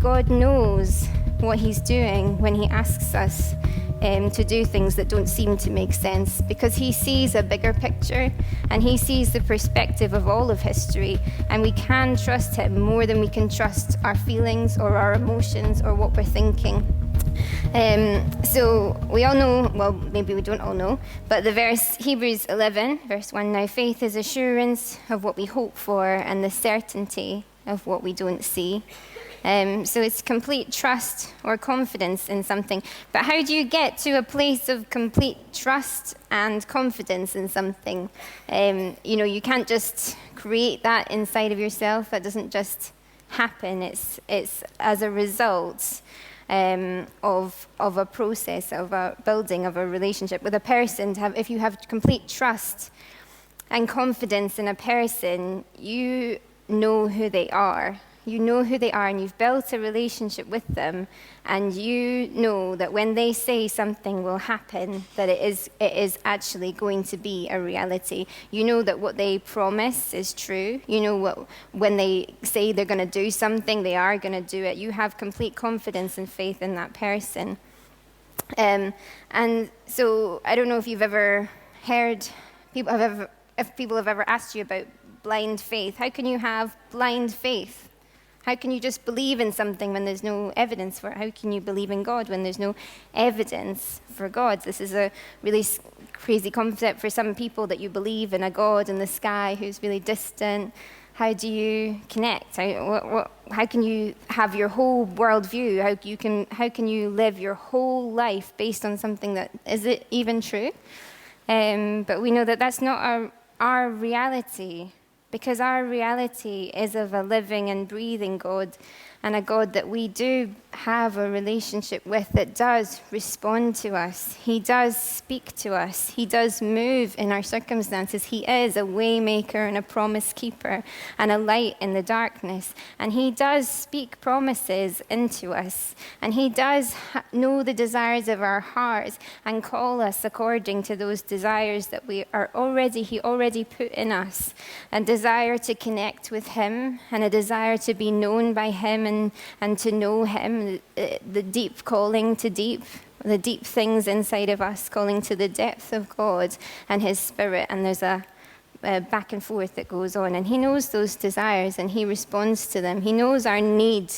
God knows what he's doing when he asks us to do things that don't seem to make sense, because he sees a bigger picture and he sees the perspective of all of history, and we can trust him more than we can trust our feelings or our emotions or what we're thinking. So we all know, well, maybe we don't all know, but the verse, Hebrews 11, verse 1, now faith is assurance of what we hope for and the certainty of what we don't see. So it's complete trust or confidence in something. But how do you get to a place of complete trust and confidence in something? You can't just create that inside of yourself. That doesn't just happen. It's as a result of a process, of a building of a relationship with a person. If you have complete trust and confidence in a person, you know who they are. You know who they are, and you've built a relationship with them, and you know that when they say something will happen, that it is actually going to be a reality. You know that what they promise is true. You know when they say they're going to do something, they are going to do it. You have complete confidence and faith in that person. And so I don't know if you've ever heard if people have ever asked you about blind faith. How can you have blind faith? How can you just believe in something when there's no evidence for it? How can you believe in God when there's no evidence for God? This is a really crazy concept for some people, that you believe in a God in the sky who's really distant. How do you connect? How can you have your whole worldview? How can you live your whole life based on something that, is it even true? But we know that that's not our reality. Because our reality is of a living and breathing God, and a God that we do have a relationship with, that does respond to us. He does speak to us. He does move in our circumstances. He is a way maker and a promise keeper and a light in the darkness. And he does speak promises into us. And he does know the desires of our hearts and call us according to those desires that he already put in us. A desire to connect with him, and a desire to be known by him and to know him, the deep calling to deep, the deep things inside of us calling to the depth of God and his spirit. And there's a back and forth that goes on, and he knows those desires and he responds to them. He knows our need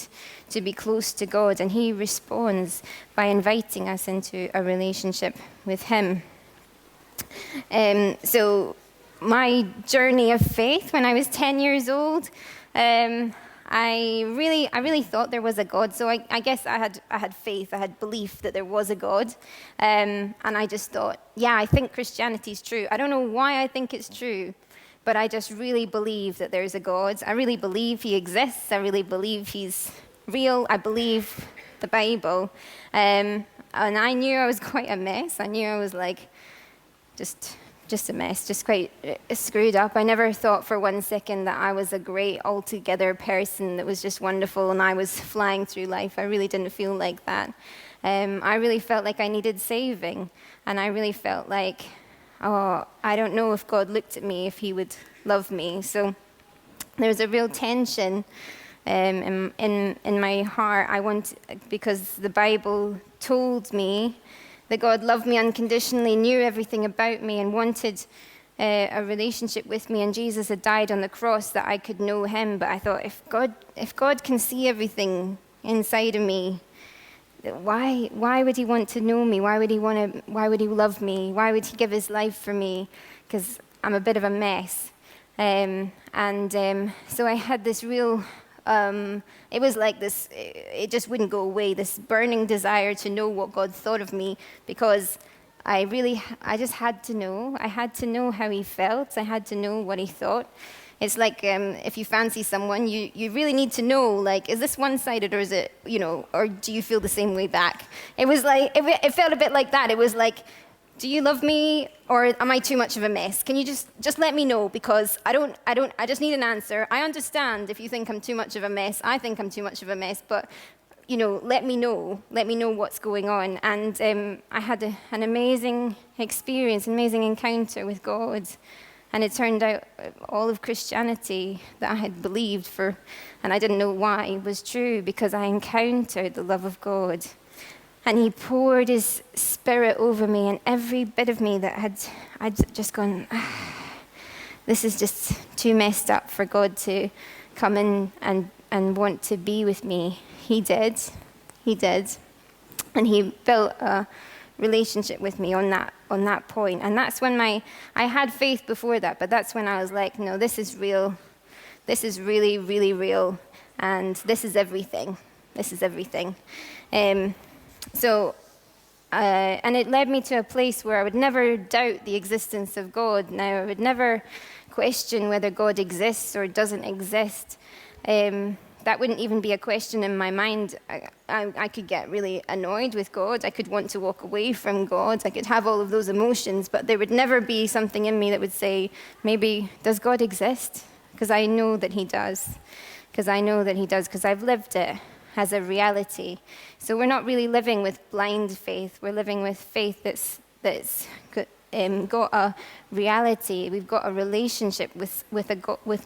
to be close to God, and he responds by inviting us into a relationship with him. So my journey of faith, when I was 10 years old, I really thought there was a God. So I guess I had faith, I had belief that there was a God. And I just thought, yeah, I think Christianity's true. I don't know why I think it's true, but I just really believe that there's a God. I really believe he exists. I really believe he's real. I believe the Bible. And I knew I was quite a mess. I knew I was like just a mess, just quite screwed up. I never thought for one second that I was a great altogether person that was just wonderful and I was flying through life. I really didn't feel like that. I really felt like I needed saving, and I really felt like, I don't know if God looked at me, if he would love me. So there was a real tension in my heart. Because the Bible told me that God loved me unconditionally, knew everything about me, and wanted a relationship with me. And Jesus had died on the cross that I could know him. But I thought, if God can see everything inside of me, why would he want to know me? Why would he love me? Why would he give his life for me? Because I'm a bit of a mess. So I had this real, it was like this, it just wouldn't go away, this burning desire to know what God thought of me, because I just had to know. I had to know how he felt. I had to know what he thought. It's like if you fancy someone, you really need to know, like, is this one-sided, or is it, or do you feel the same way back? It was like, it felt a bit like that. It was like, do you love me, or am I too much of a mess? Can you just let me know, because I just need an answer. I understand if you think I'm too much of a mess. I think I'm too much of a mess, but let me know what's going on. And I had an amazing experience, an amazing encounter with God. And it turned out all of Christianity that I had believed for, and I didn't know why, was true because I encountered the love of God. And he poured his spirit over me, and every bit of me that I'd just gone, this is just too messed up for God to come in and want to be with me. He did. And he built a relationship with me on that point. And that's when I had faith before that, but that's when I was like, no, this is real. This is really, really real. And this is everything. And it led me to a place where I would never doubt the existence of God. Now, I would never question whether God exists or doesn't exist. That wouldn't even be a question in my mind. I could get really annoyed with God. I could want to walk away from God. I could have all of those emotions, but there would never be something in me that would say, maybe, does God exist? Because I know that he does. Because I've lived it as a reality. So we're not really living with blind faith. We're living with faith that's got a reality. We've got a relationship with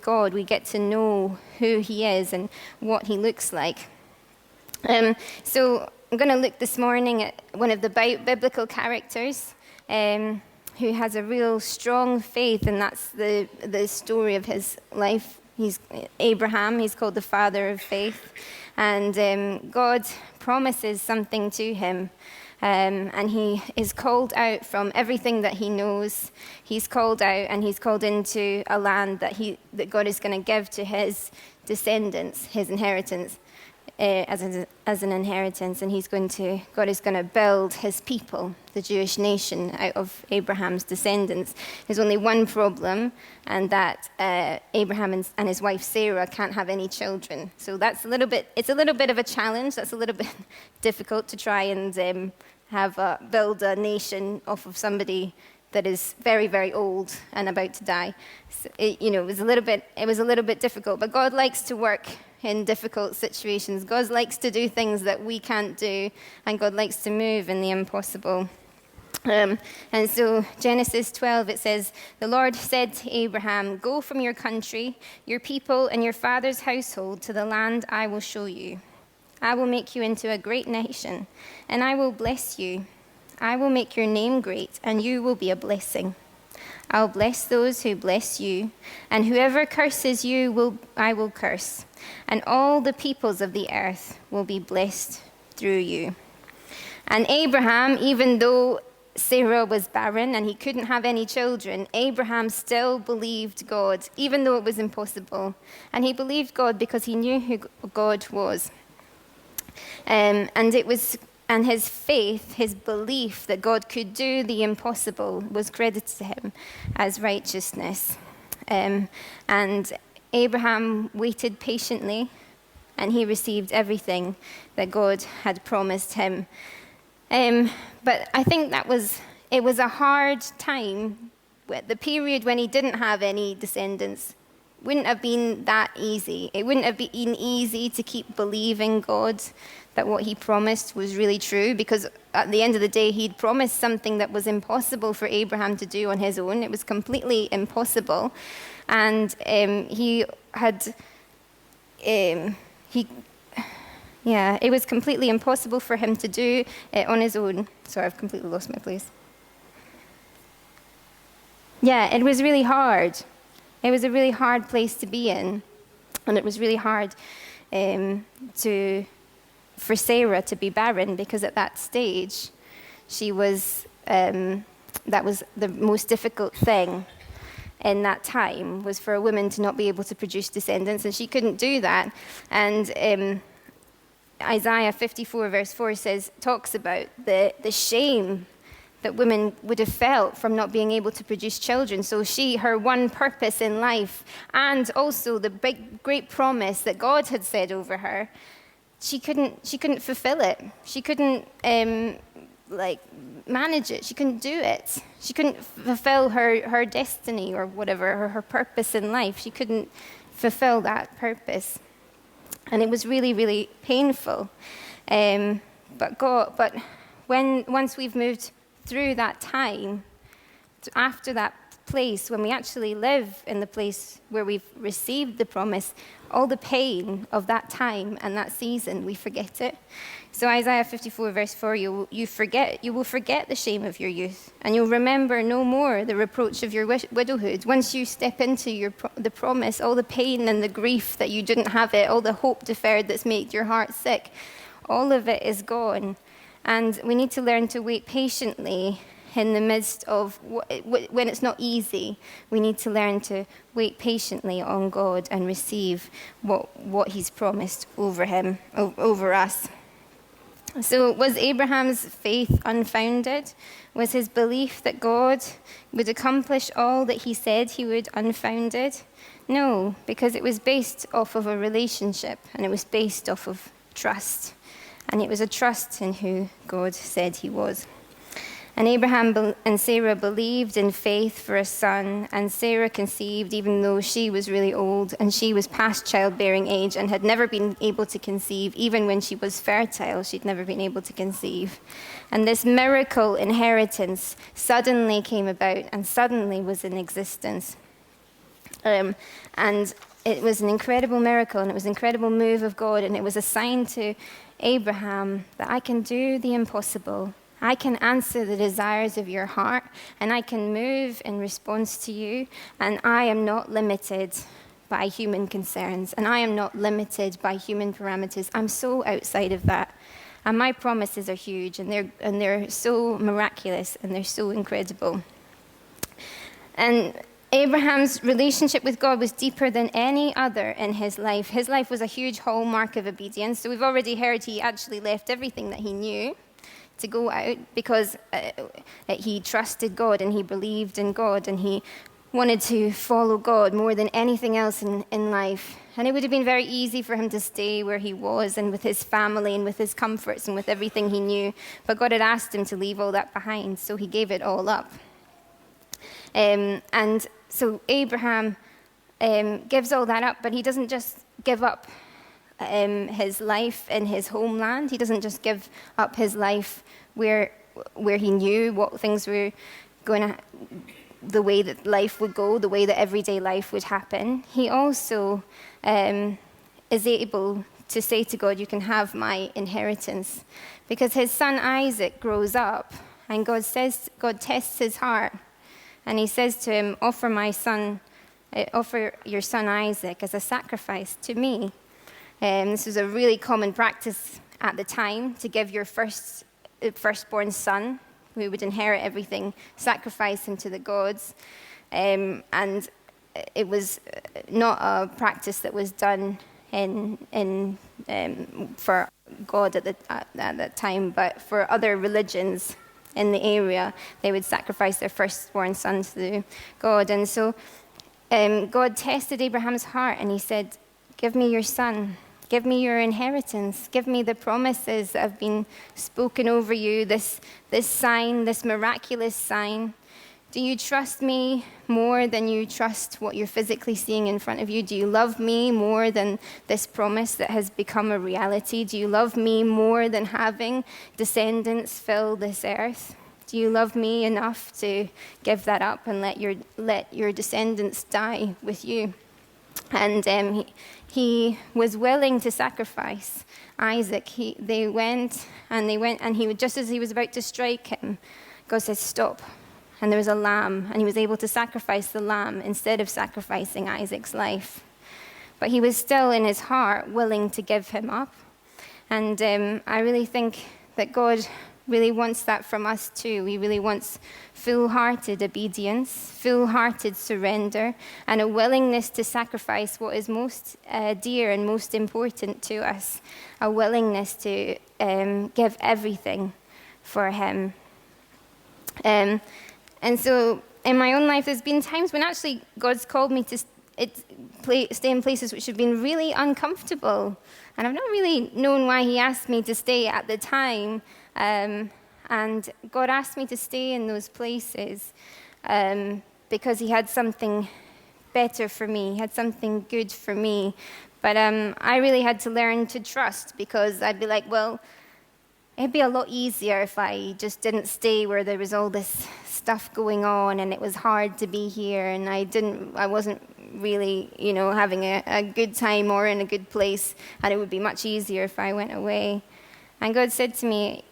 God. We get to know who he is and what he looks like. So I'm going to look this morning at one of the biblical characters who has a real strong faith, and that's the story of his life. He's Abraham. He's called the father of faith. And God promises something to him. And he is called out from everything that he knows. He's called out, and he's called into a land that God is going to give to his descendants, his inheritance, as an inheritance. And God is going to build his people, the Jewish nation, out of Abraham's descendants. There's only one problem, and that Abraham and his wife Sarah can't have any children. So it's a little bit of a challenge. That's a little bit difficult to try and build a nation off of somebody that is very, very old and about to die. So it was a little bit difficult. But God likes to work in difficult situations. God likes to do things that we can't do, and God likes to move in the impossible. And so Genesis 12, it says, the Lord said to Abraham, go from your country, your people, and your father's household to the land I will show you. I will make you into a great nation, and I will bless you. I will make your name great, and you will be a blessing. I'll bless those who bless you, and whoever curses you I will curse, and all the peoples of the earth will be blessed through you. And Abraham, even though Sarah was barren and he couldn't have any children, Abraham still believed God, even though it was impossible. And he believed God because he knew who God was. And his faith, his belief that God could do the impossible was credited to him as righteousness. And Abraham waited patiently, and he received everything that God had promised him. But I think it was a hard time. The period when he didn't have any descendants wouldn't have been that easy. It wouldn't have been easy to keep believing God that what he promised was really true, because at the end of the day, he'd promised something that was impossible for Abraham to do on his own. It was completely impossible. And it was completely impossible for him to do it on his own. Sorry, I've completely lost my place. Yeah, it was really hard. It was a really hard place to be in. And it was really hard for Sarah to be barren, because at that stage, that was the most difficult thing in that time, was for a woman to not be able to produce descendants, and she couldn't do that. And Isaiah 54 verse 4 talks about the shame that women would have felt from not being able to produce children. So her one purpose in life, and also the big, great promise that God had said over her, she couldn't fulfill it. She couldn't manage it. She couldn't do it. She couldn't fulfill her destiny or whatever, her purpose in life. She couldn't fulfill that purpose. And it was really, really painful. But once we've moved through that time, after that place, when we actually live in the place where we've received the promise, all the pain of that time and that season, we forget it. So Isaiah 54 verse 4, you will forget the shame of your youth, and you'll remember no more the reproach of your widowhood. Once you step into the promise, all the pain and the grief that you didn't have it, all the hope deferred that's made your heart sick, all of it is gone. And we need to learn to wait patiently in the midst of when it's not easy. We need to learn to wait patiently on God and receive what he's promised over us. So was Abraham's faith unfounded? Was his belief that God would accomplish all that he said he would unfounded? No, because it was based off of a relationship, and it was based off of trust. And it was a trust in who God said he was. And Abraham and Sarah believed in faith for a son, and Sarah conceived even though she was really old, and she was past childbearing age and had never been able to conceive. Even when she was fertile, she'd never been able to conceive. And this miracle inheritance suddenly came about and suddenly was in existence. And it was an incredible miracle, and it was an incredible move of God, and it was a sign to Abraham that I can do the impossible. I can answer the desires of your heart, and I can move in response to you, and I am not limited by human concerns, and I am not limited by human parameters. I'm so outside of that. And my promises are huge, and they're so miraculous, and they're so incredible. And Abraham's relationship with God was deeper than any other in his life. His life was a huge hallmark of obedience. So we've already heard he actually left everything that he knew to go out because he trusted God and he believed in God and he wanted to follow God more than anything else in life. And it would have been very easy for him to stay where he was and with his family and with his comforts and with everything he knew. But God had asked him to leave all that behind, so he gave it all up. And so Abraham gives all that up, but he doesn't just give up his life in his homeland. He doesn't just give up his life where he knew what things were going to, the way that life would go, the way that everyday life would happen. He also is able to say to God, you can have my inheritance. Because his son Isaac grows up, and God tests his heart. And he says to him, offer your son Isaac as a sacrifice to me. This was a really common practice at the time, to give your firstborn son, who would inherit everything, sacrifice him to the gods. And it was not a practice that was done for God at that time, but for other religions in the area, they would sacrifice their firstborn son to God. And so God tested Abraham's heart, and he said, give me your son. Give me your inheritance. Give me the promises that have been spoken over you, this sign, this miraculous sign. Do you trust me more than you trust what you're physically seeing in front of you? Do you love me more than this promise that has become a reality? Do you love me more than having descendants fill this earth? Do you love me enough to give that up and let your descendants die with you? And he was willing to sacrifice Isaac. They went, and he, just as he was about to strike him, God said, stop. And there was a lamb, and he was able to sacrifice the lamb instead of sacrificing Isaac's life. But he was still in his heart willing to give him up. And I really think that God really wants that from us too. He really wants full-hearted obedience, full-hearted surrender, and a willingness to sacrifice what is most dear and most important to us, a willingness to give everything for him. And so in my own life, there's been times when actually God's called me to stay in places which have been really uncomfortable. And I've not really known why he asked me to stay at the time. And God asked me to stay in those places because he had something better for me. He had something good for me. But I really had to learn to trust, because I'd be like, well, it'd be a lot easier if I just didn't stay where there was all this stuff going on and it was hard to be here and I wasn't really, having a good time or in a good place, and it would be much easier if I went away. And God said to me,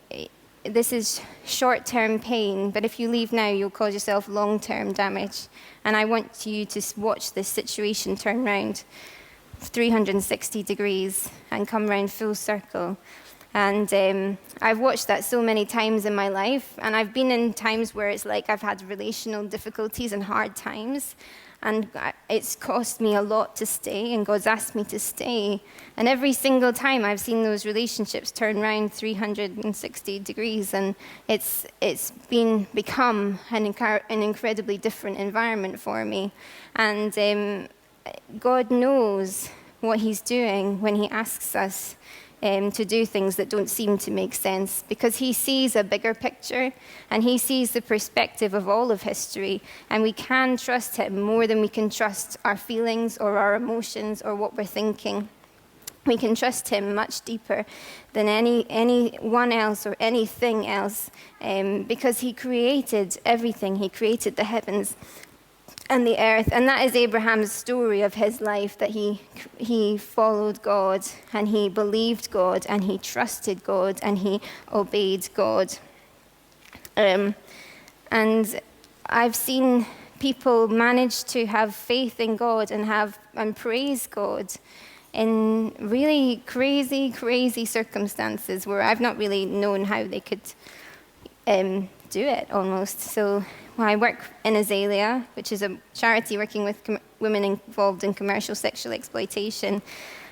this is short-term pain, but if you leave now, you'll cause yourself long-term damage. And I want you to watch this situation turn around 360 degrees and come around full circle. And I've watched that so many times in my life, and I've been in times where it's like I've had relational difficulties and hard times, and it's cost me a lot to stay, and God's asked me to stay. And every single time I've seen those relationships turn around 360 degrees, and it's become an incredibly different environment for me. And God knows what he's doing when he asks us to do things that don't seem to make sense, because he sees a bigger picture and he sees the perspective of all of history, and we can trust him more than we can trust our feelings or our emotions or what we're thinking. We can trust him much deeper than anyone else or anything else, because he created everything. He created the heavens and the earth. And that is Abraham's story of his life, that he followed God and he believed God and he trusted God and he obeyed God. And I've seen people manage to have faith in God and praise God in really crazy circumstances where I've not really known how they could do it almost. So I work in Azalea, which is a charity working with women involved in commercial sexual exploitation.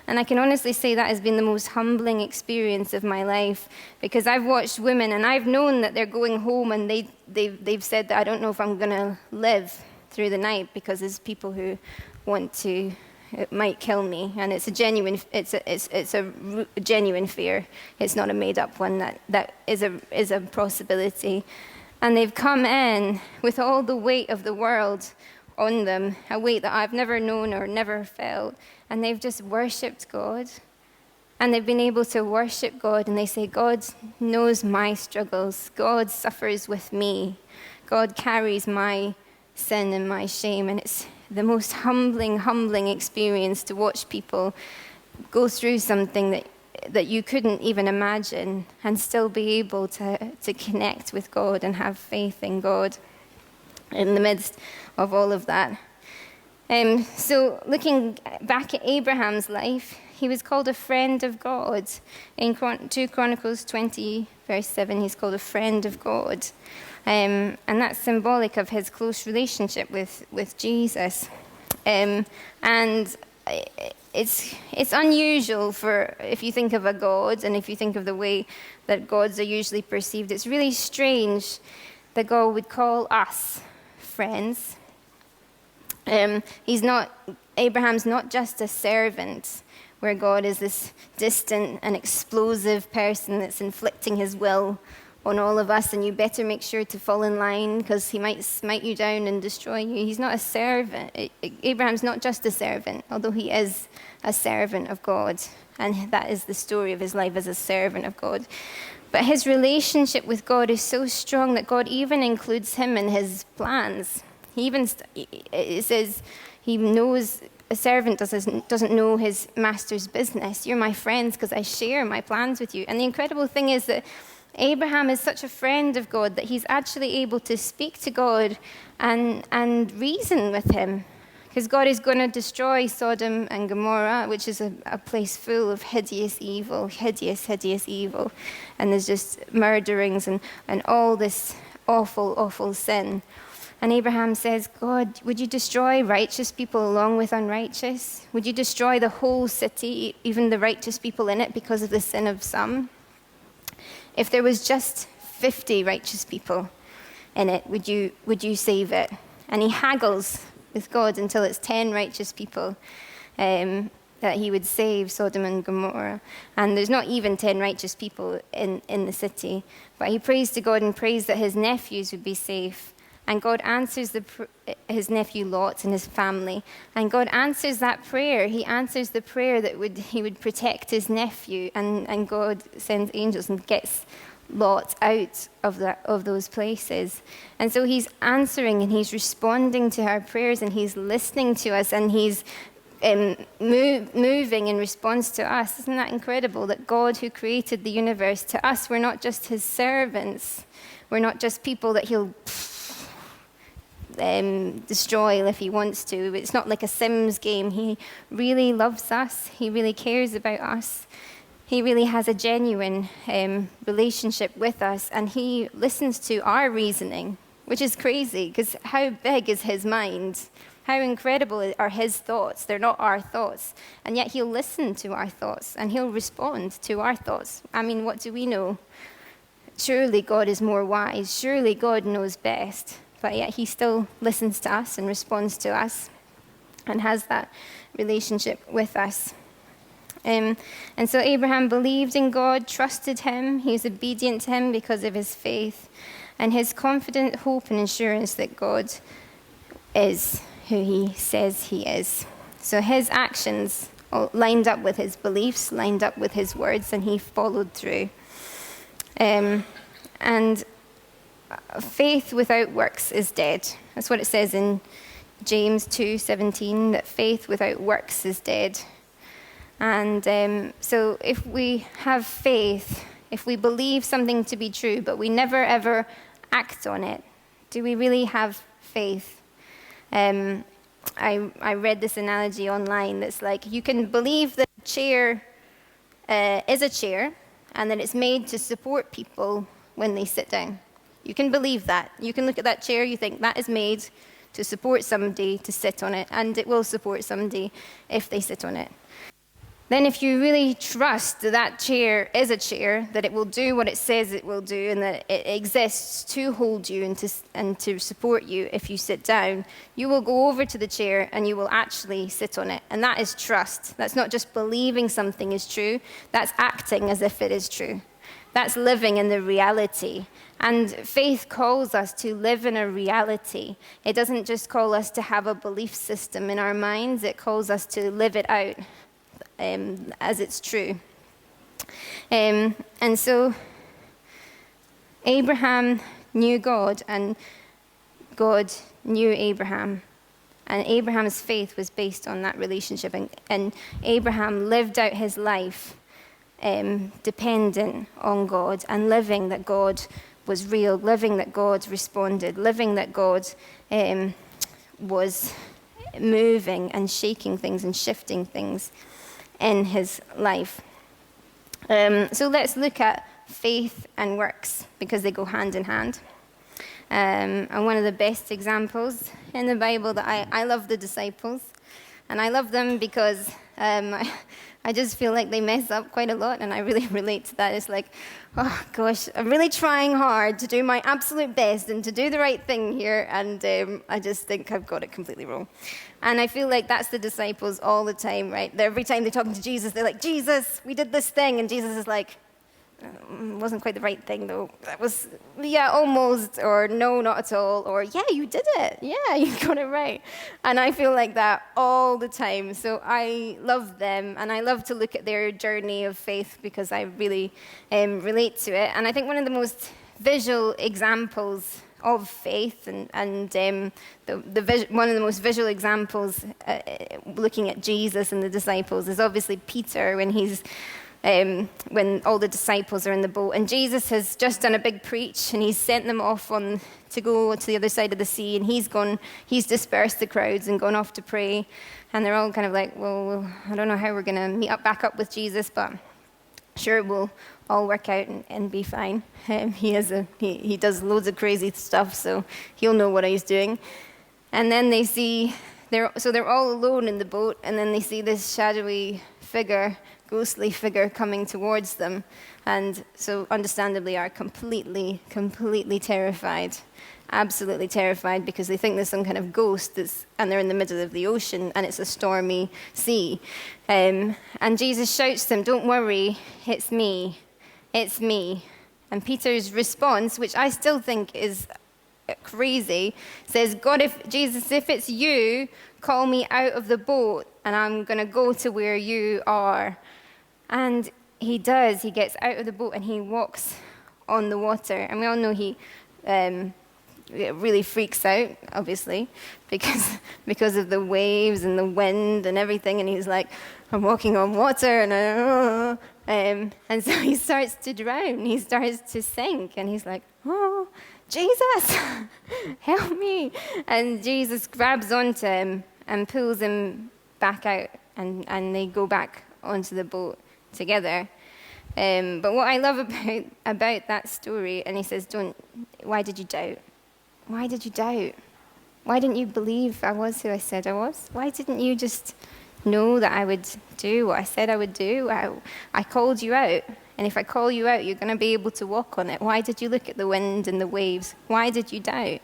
And I can honestly say that has been the most humbling experience of my life, because I've watched women and I've known that they're going home and they've said that I don't know if I'm going to live through the night because there's people who want to, it might kill me. And it's a genuine fear. It's not a made-up one. That is a possibility. And they've come in with all the weight of the world on them, a weight that I've never known or never felt. And they've just worshipped God. And they've been able to worship God, and they say, God knows my struggles. God suffers with me. God carries my sin and my shame. And it's the most humbling experience to watch people go through something that you couldn't even imagine and still be able to connect with God and have faith in God in the midst of all of that. So looking back at Abraham's life, he was called a friend of God. In 2 Chronicles 20, verse 7, he's called a friend of God. And that's symbolic of his close relationship with Jesus. And it's unusual if you think of a God, and if you think of the way that gods are usually perceived, it's really strange that God would call us friends. Abraham's not just a servant, where God is this distant and explosive person that's inflicting his will on all of us, and you better make sure to fall in line because he might smite you down and destroy you. He's not a servant. Abraham's not just a servant, although he is a servant of God, and that is the story of his life as a servant of God. But his relationship with God is so strong that God even includes him in his plans. It says he knows. A servant doesn't know his master's business. You're my friends because I share my plans with you. And the incredible thing is that Abraham is such a friend of God that he's actually able to speak to God and reason with him. Because God is going to destroy Sodom and Gomorrah, which is a place full of hideous evil. And there's just murderings and all this awful sin. And Abraham says, God, would you destroy righteous people along with unrighteous? Would you destroy the whole city, even the righteous people in it, because of the sin of some? If there was just 50 righteous people in it, would you save it? And he haggles with God until it's 10 righteous people that he would save Sodom and Gomorrah. And there's not even 10 righteous people in the city. But he prays to God and prays that his nephews would be safe. And God answers his nephew Lot and his family. And God answers that prayer. He answers the prayer that he would protect his nephew. And God sends angels and gets Lot out of those places. And so he's answering and he's responding to our prayers and he's listening to us and he's moving in response to us. Isn't that incredible that God, who created the universe, to us, we're not just his servants. We're not just people that he'll destroy if he wants to. It's not like a Sims game. He really loves us. He really cares about us. He really has a genuine relationship with us, and he listens to our reasoning, which is crazy, because how big is his mind? How incredible are his thoughts? They're not our thoughts. And yet he'll listen to our thoughts, and he'll respond to our thoughts. I mean, what do we know? Surely God is more wise. Surely God knows best. But yet he still listens to us and responds to us and has that relationship with us. And so Abraham believed in God, trusted him. He was obedient to him because of his faith and his confident hope and assurance that God is who he says he is. So his actions lined up with his beliefs, lined up with his words, and he followed through. And faith without works is dead. That's what it says in James 2:17, that faith without works is dead. And so if we have faith, if we believe something to be true, but we never ever act on it, do we really have faith? I read this analogy online that's like, you can believe that a chair is a chair and that it's made to support people when they sit down. You can believe that. You can look at that chair, you think that is made to support somebody to sit on it, and it will support somebody if they sit on it. Then if you really trust that that chair is a chair, that it will do what it says it will do, and that it exists to hold you and to support you if you sit down, you will go over to the chair and you will actually sit on it. And that is trust. That's not just believing something is true. That's acting as if it is true. That's living in the reality. And faith calls us to live in a reality. It doesn't just call us to have a belief system in our minds. It calls us to live it out as it's true. And so Abraham knew God, and God knew Abraham. And Abraham's faith was based on that relationship. And Abraham lived out his life dependent on God, and living that God was real, living that God responded, living that God was moving and shaking things and shifting things in his life. So let's look at faith and works, because they go hand in hand. And one of the best examples in the Bible that I love the disciples, and I love them because I just feel like they mess up quite a lot, and I really relate to that. It's like, oh gosh, I'm really trying hard to do my absolute best and to do the right thing here, and I just think I've got it completely wrong. And I feel like that's the disciples all the time, right? Every time they're talking to Jesus, they're like, Jesus, we did this thing, and Jesus is like, wasn't quite the right thing though. That was, yeah, almost, or no, not at all, or yeah, you did it. Yeah, you got it right. And I feel like that all the time. So I love them, and I love to look at their journey of faith because I really relate to it. And I think one of the most visual examples of faith, and one of the most visual examples looking at Jesus and the disciples is obviously Peter when he's when all the disciples are in the boat, and Jesus has just done a big preach, and he's sent them off to go to the other side of the sea, and he's dispersed the crowds and gone off to pray, and they're all kind of like, well, I don't know how we're going to meet back up with Jesus, but sure, we'll all work out and be fine. He does loads of crazy stuff, so he'll know what he's doing. And then they see, they're all alone in the boat, and then they see this shadowy figure, ghostly figure coming towards them, and so understandably are completely terrified, absolutely terrified, because they think there's some kind of ghost and they're in the middle of the ocean and it's a stormy sea. And Jesus shouts to them, "Don't worry, it's me. And Peter's response, which I still think is crazy, says, God, if Jesus, if it's you, call me out of the boat and I'm going to go to where you are. And he does. He gets out of the boat and he walks on the water. And we all know he really freaks out, obviously, because of the waves and the wind and everything. And he's like, I'm walking on water. And so he starts to drown. He starts to sink. And he's like, oh, Jesus, help me. And Jesus grabs onto him and pulls him back out. And they go back onto the boat together. But what I love about that story, and he says, why did you doubt? Why did you doubt? Why didn't you believe I was who I said I was? Why didn't you just know that I would do what I said I would do? I called you out. And if I call you out, you're going to be able to walk on it. Why did you look at the wind and the waves? Why did you doubt?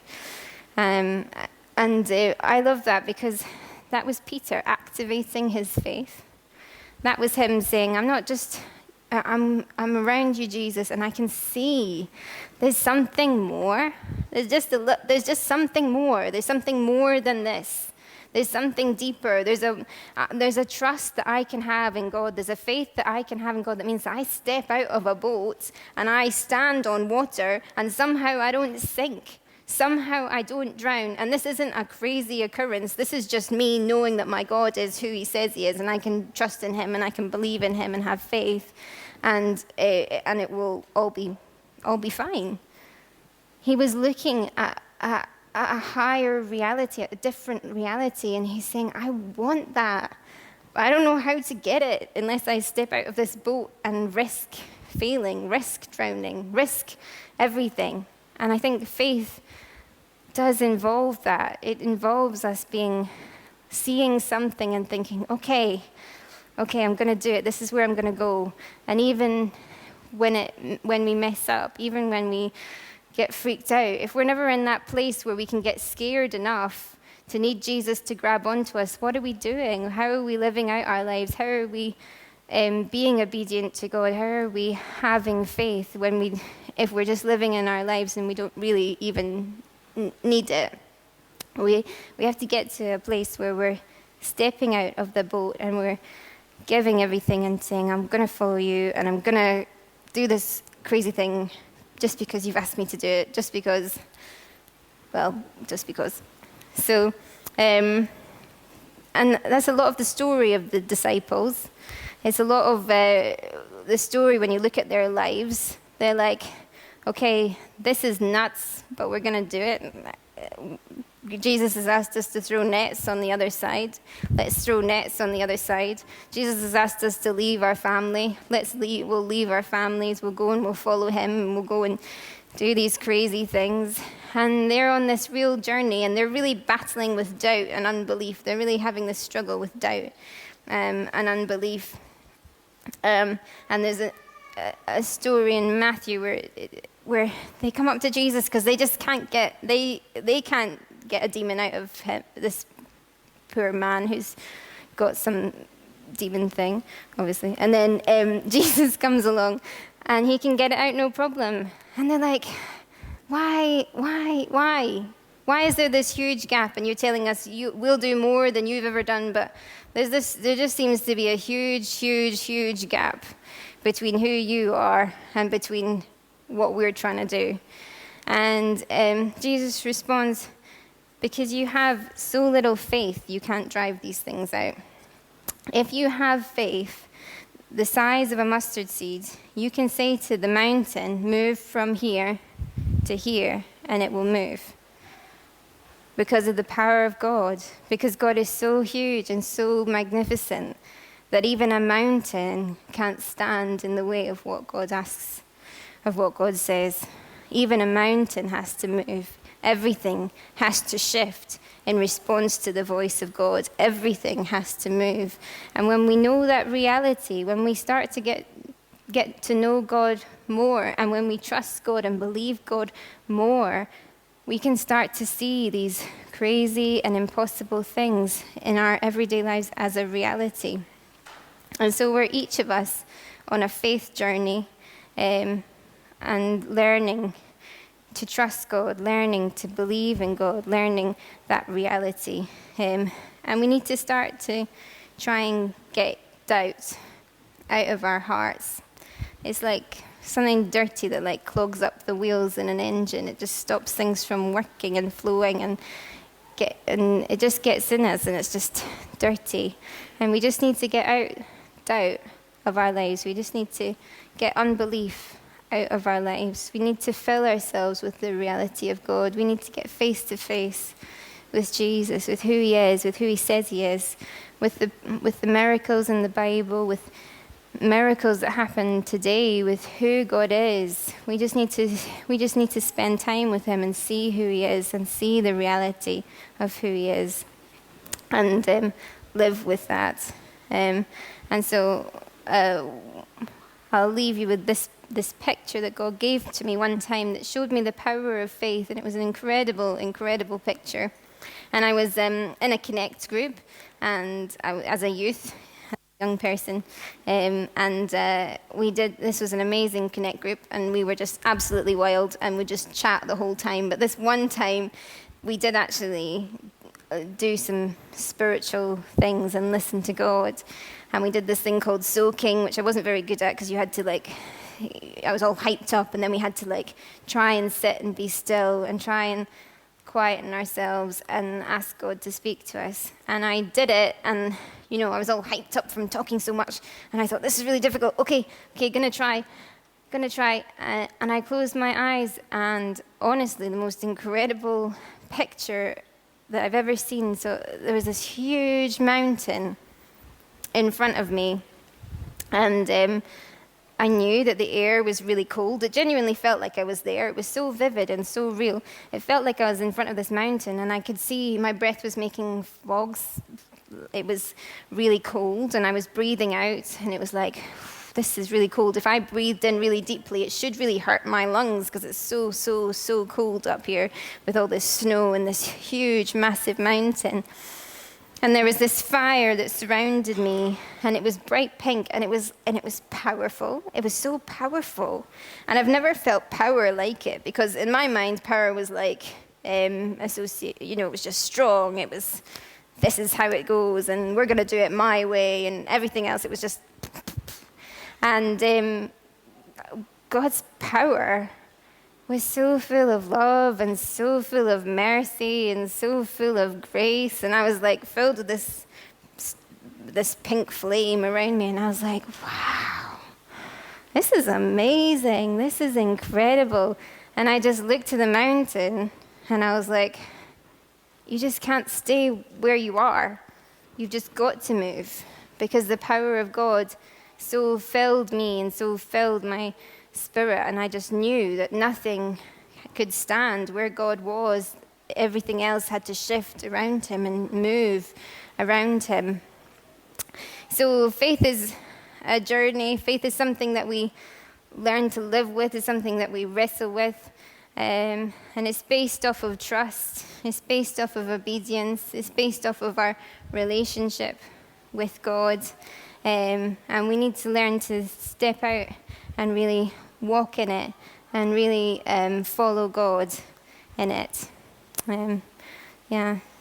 I love that because that was Peter activating his faith. That was him saying, I'm around you, Jesus, and I can see there's something more. There's just something more. There's something more than this. There's something deeper. There's a trust that I can have in God. There's a faith that I can have in God that means that I step out of a boat and I stand on water and somehow I don't sink. Somehow I don't drown. And this isn't a crazy occurrence. This is just me knowing that my God is who he says he is, and I can trust in him and I can believe in him and have faith, and it will all be fine. He was looking at a higher reality, at a different reality, and he's saying, I want that. I don't know how to get it unless I step out of this boat and risk failing, risk drowning, risk everything. And I think faith does involve that. It involves us seeing something and thinking, okay, I'm going to do it. This is where I'm going to go. And even when we mess up, even when we get freaked out, if we're never in that place where we can get scared enough to need Jesus to grab onto us, what are we doing? How are we living out our lives? How are we being obedient to God? How are we having faith if we're just living in our lives and we don't really even need it? We have to get to a place where we're stepping out of the boat and we're giving everything and saying, I'm going to follow you and I'm going to do this crazy thing just because you've asked me to do it, just because. So, and that's a lot of the story of the disciples. It's a lot of the story when you look at their lives. They're like, okay, this is nuts, but we're going to do it. Jesus has asked us to throw nets on the other side. Let's throw nets on the other side. Jesus has asked us to leave our family. We'll leave our families. We'll go and we'll follow him, and we'll go and do these crazy things. And they're on this real journey, and they're really battling with doubt and unbelief. They're really having this struggle with doubt and unbelief. And there's a story in Matthew where they come up to Jesus because they just can't get a demon out of him, this poor man who's got some demon thing, obviously. And then Jesus comes along and he can get it out no problem. And they're like, why? Why is there this huge gap? And you're telling us we'll do more than you've ever done, but there just seems to be a huge gap between who you are and between what we're trying to do. And Jesus responds, because you have so little faith, you can't drive these things out. If you have faith the size of a mustard seed, you can say to the mountain, move from here to here, and it will move. Because of the power of God, because God is so huge and so magnificent that even a mountain can't stand in the way of what God asks, of what God says. Even a mountain has to move. Everything has to shift in response to the voice of God. Everything has to move. And when we know that reality, when we start to get to know God more, and when we trust God and believe God more, we can start to see these crazy and impossible things in our everyday lives as a reality. And so we're each of us on a faith journey and learning to trust God, learning to believe in God, learning that reality. And we need to start to try and get doubt out of our hearts. It's like something dirty that like clogs up the wheels in an engine. It just stops things from working and flowing, and it just gets in us, and it's just dirty. And we just need to get out doubt of our lives. We just need to get unbelief out of our lives. We need to fill ourselves with the reality of God. We need to get face to face with Jesus, with who he is, with who he says he is, with the miracles in the Bible, with miracles that happen today, with who God is. We just need to spend time with him and see who he is and see the reality of who he is, and live with that. And so I'll leave you with this picture that God gave to me one time that showed me the power of faith, and it was an incredible, incredible picture. And I was in a Connect group, and as a youth, young person, this was an amazing Connect group, and we were just absolutely wild, and we just chat the whole time. But this one time, we did actually do some spiritual things and listen to God. And we did this thing called soaking, which I wasn't very good at, because you had to I was all hyped up, and then we had to try and sit and be still and try and quieten ourselves and ask God to speak to us. And I did it, and I was all hyped up from talking so much, and I thought, this is really difficult. Okay, gonna try. And I closed my eyes, and honestly, the most incredible picture that I've ever seen. So there was this huge mountain in front of me, and I knew that the air was really cold. It genuinely felt like I was there. It was so vivid and so real. It felt like I was in front of this mountain, and I could see my breath was making fogs. It was really cold, and I was breathing out, and it was like, this is really cold. If I breathed in really deeply, it should really hurt my lungs, because it's so cold up here with all this snow and this huge, massive mountain. And there was this fire that surrounded me, and it was bright pink, and it was powerful. It was so powerful. And I've never felt power like it, because in my mind, power was like it was just strong. It was, this is how it goes, and we're going to do it my way, and everything else, it was just... And God's power was so full of love and so full of mercy and so full of grace. And I was filled with this pink flame around me. And I was like, wow, this is amazing. This is incredible. And I just looked to the mountain, and I was like, you just can't stay where you are. You've just got to move, because the power of God so filled me and so filled my spirit, and I just knew that nothing could stand where God was. Everything else had to shift around him and move around him. So faith is a journey. Faith is something that we learn to live with. It's something that we wrestle with. And it's based off of trust. It's based off of obedience. It's based off of our relationship with God. And we need to learn to step out and really walk in it and really follow God in it.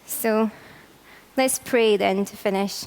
So let's pray then to finish.